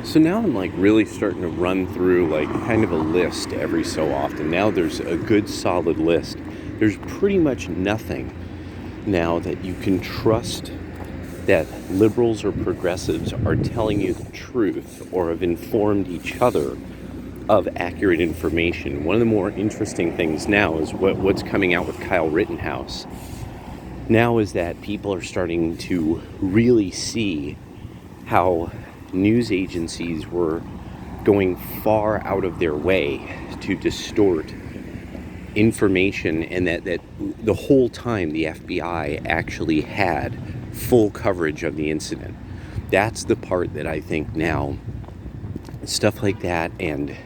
So now I'm like really starting to run through like kind of a list every so often. Now there's a good solid list. There's pretty much nothing now that you can trust that liberals or progressives are telling you the truth or have informed each other of accurate information. One of the more interesting things now is what's coming out with Kyle Rittenhouse. Now is that people are starting to really see how news agencies were going far out of their way to distort information, and that the whole time the FBI actually had full coverage of the incident. That's the part that I think now, stuff like that, and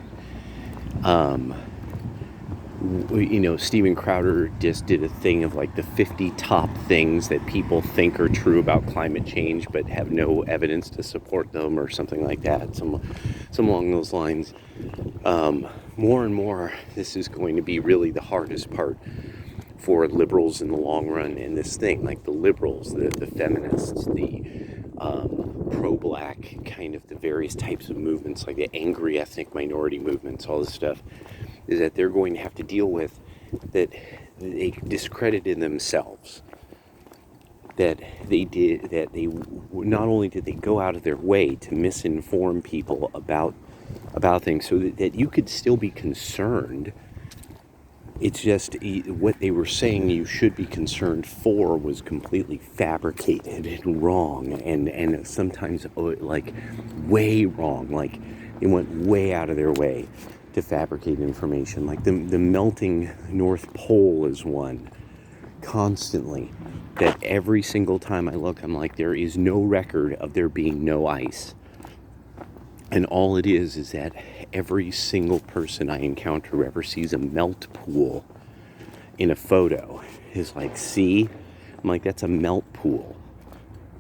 Steven Crowder just did a thing of like the 50 top things that people think are true about climate change but have no evidence to support them, or something like that, some along those lines. More and more, this is going to be really the hardest part for liberals in the long run in this thing. Like the liberals, the feminists, the pro-black, kind of the various types of movements, like the angry ethnic minority movements, all this stuff, is that they're going to have to deal with that they discredited themselves. That they not only did they go out of their way to misinform people about things so that you could still be concerned. It's just what they were saying you should be concerned for was completely fabricated and wrong, and sometimes like way wrong. Like they went way out of their way to fabricate information. Like the melting North Pole is one constantly, that every single time I look, I'm like, there is no record of there being no ice. And all it is that every single person I encounter who ever sees a melt pool in a photo is like, see? I'm like, that's a melt pool.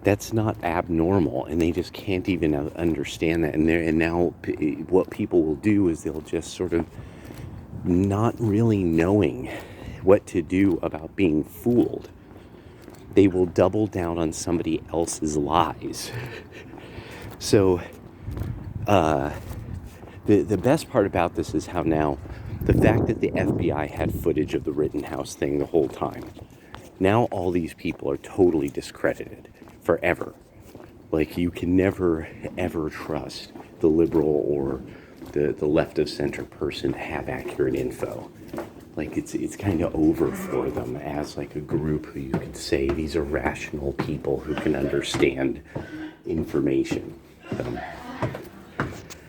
That's not abnormal. And they just can't even understand that. And now what people will do is they'll just sort of, not really knowing what to do about being fooled, they will double down on somebody else's lies. So the best part about this is how now the fact that the FBI had footage of the Rittenhouse thing the whole time, now all these people are totally discredited forever. Like, you can never ever trust the liberal or the left of center person to have accurate info. Like, it's kind of over for them as like a group who you could say these are rational people who can understand information.